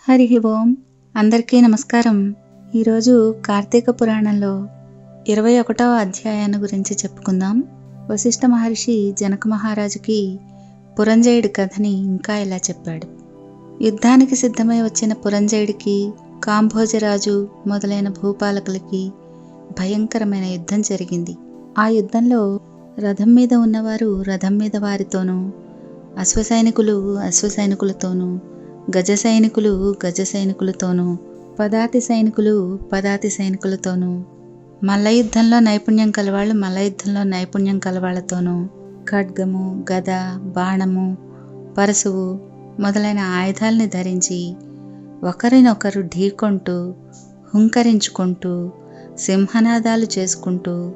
హరి ఓం. అందరికీ నమస్కారం. ఈరోజు కార్తీక పురాణంలో 21వ అధ్యాయాన్ని గురించి చెప్పుకుందాం. వశిష్ఠ మహర్షి జనక మహారాజుకి పురంజయుడి కథని ఇంకా ఇలా చెప్పాడు. యుద్ధానికి సిద్ధమై వచ్చిన పురంజయుడికి కాంభోజరాజు మొదలైన భూపాలకులకి భయంకరమైన యుద్ధం జరిగింది. ఆ యుద్ధంలో రథం మీద ఉన్నవారు రథం మీద వారితోనూ, అశ్వసైనికులు అశ్వసైనికులతోనూ, గజ సైనికులు గజ సైనికులతోనూ, పదాతి సైనికులు పదాతి సైనికులతోనూ, మల్లయుద్ధంలో నైపుణ్యం కలవాళ్ళు మల్లయుద్ధంలో నైపుణ్యం కలవాళ్లతోనూ, ఖడ్గము, గద, బాణము, పరశువు మొదలైన ఆయుధాల్ని ధరించి ఒకరినొకరు ఢీకొంటూ, హుంకరించుకుంటూ, సింహనాదాలు చేసుకుంటూ,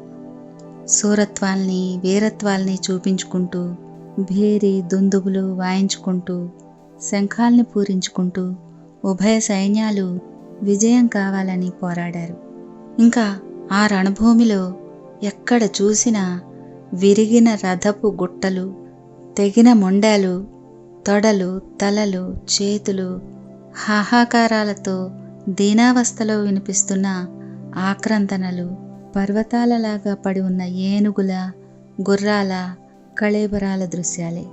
శూరత్వాల్ని వీరత్వాల్ని చూపించుకుంటూ, భేరి దుందుబులు వాయించుకుంటూ, శంఖాల్ని పూరించుకుంటూ ఉభయ సైన్యాలు విజయం కావాలని పోరాడారు. ఇంకా ఆ రణభూమిలో ఎక్కడ చూసినా విరిగిన రథపు గుట్టలు, తెగిన మొండాలు, తొడలు, తలలు, చేతులు, హాహాకారాలతో దీనావస్థలో వినిపిస్తున్న ఆక్రందనలు, పర్వతాలలాగా పడి ఉన్న ఏనుగుల, గుర్రాల, కళేబరాల దృశ్యాలే.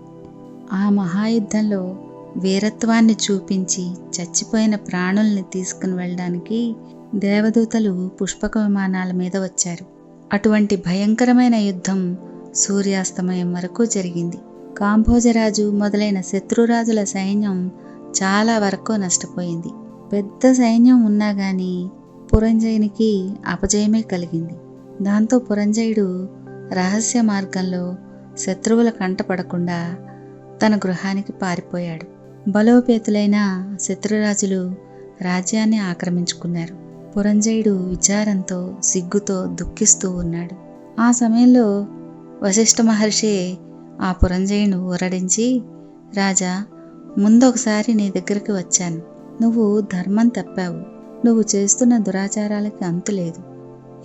ఆ మహాయుద్ధంలో వీరత్వాన్ని చూపించి చచ్చిపోయిన ప్రాణుల్ని తీసుకుని వెళ్ళడానికి దేవదూతలు పుష్పక విమానాల మీద వచ్చారు. అటువంటి భయంకరమైన యుద్ధం సూర్యాస్తమయం వరకు జరిగింది. కాంభోజరాజు మొదలైన శత్రురాజుల సైన్యం చాలా వరకు నష్టపోయింది. పెద్ద సైన్యం ఉన్నా గాని పురంజయునికి అపజయమే కలిగింది. దాంతో పురంజయుడు రహస్య మార్గంలో శత్రువుల కంటపడకుండా తన గృహానికి పారిపోయాడు. బలోపేతులైన శత్రురాజులు రాజ్యాన్ని ఆక్రమించుకున్నారు. పురంజయుడు విచారంతో సిగ్గుతో దుఃఖిస్తూ ఉన్నాడు. ఆ సమయంలో వశిష్ఠ మహర్షి ఆ పురంజయుని ఊరడించి, రాజా, ముందొకసారి నీ దగ్గరికి వచ్చాను. నువ్వు ధర్మం తప్పావు. నువ్వు చేస్తున్న దురాచారాలకి అంతులేదు.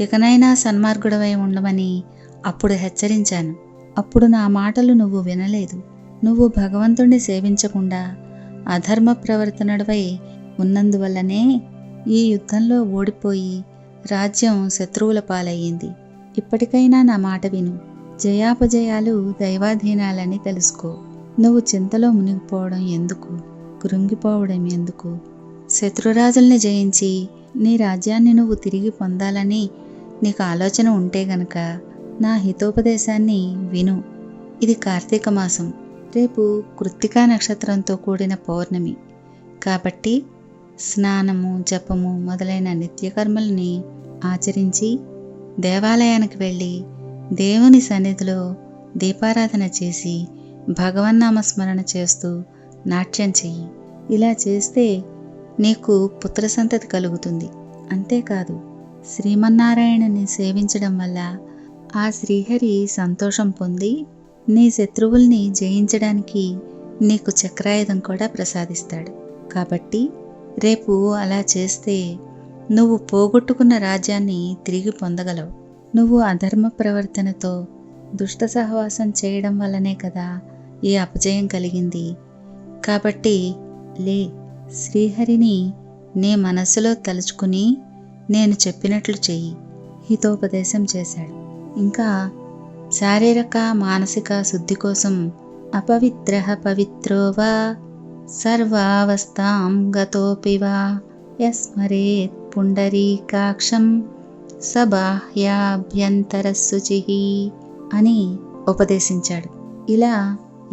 ఇకనైనా సన్మార్గుడవై ఉండమని అప్పుడు హెచ్చరించాను. అప్పుడు నా మాటలు నువ్వు వినలేదు. నువ్వు భగవంతుణ్ణి సేవించకుండా అధర్మ ప్రవర్తనడవై ఉన్నందువల్లనే ఈ యుద్ధంలో ఓడిపోయి రాజ్యం శత్రువుల పాలయ్యింది. ఇప్పటికైనా నా మాట విను. జయాపజయాలు దైవాధీనాలని తెలుసుకో. నువ్వు చింతలో మునిగిపోవడం ఎందుకు, కృంగిపోవడం ఎందుకు? శత్రురాజుల్ని జయించి నీ రాజ్యాన్ని నువ్వు తిరిగి పొందాలని నీకు ఆలోచన ఉంటే గనక నా హితోపదేశాన్ని విను. ఇది కార్తీక మాసం. రేపు కృత్తికా నక్షత్రంతో కూడిన పౌర్ణమి కాబట్టి స్నానము, జపము మొదలైన నిత్యకర్మల్ని ఆచరించి దేవాలయానికి వెళ్ళి దేవుని సన్నిధిలో దీపారాధన చేసి భగవన్నామస్మరణ చేస్తూ నాట్యం చెయ్యి. ఇలా చేస్తే నీకు పుత్ర సంతతి కలుగుతుంది. అంతేకాదు, శ్రీమన్నారాయణుని సేవించడం వల్ల ఆ శ్రీహరి సంతోషం పొంది నీ శత్రువుల్ని జయించడానికి నీకు చక్రాయుధం కూడా ప్రసాదిస్తాడు. కాబట్టి రేపు అలా చేస్తే నువ్వు పోగొట్టుకున్న రాజ్యాన్ని తిరిగి పొందగలవు. నువ్వు అధర్మ ప్రవర్తనతో దుష్ట సహవాసం చేయడం వల్లనే కదా ఈ అపజయం కలిగింది. కాబట్టి లే, శ్రీహరిని నీ మనస్సులో తలుచుకుని నేను చెప్పినట్లు చెయ్యి. హితోపదేశం చేశాడు. ఇంకా శారీరక మానసిక శుద్ధి కోసం అపవిత్రః పవిత్రో వా సర్వావస్థాం గతోపి వా యస్మరేత్ పుండరీకాక్షం సబాహ్యాభ్యంతరశుచిః అని ఉపదేశించాడు. ఇలా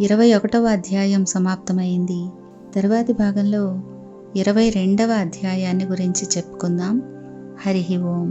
21వ అధ్యాయం సమాప్తమైంది. తరువాతి భాగంలో 22వ అధ్యాయాన్ని గురించి చెప్పుకుందాం. హరి ఓం.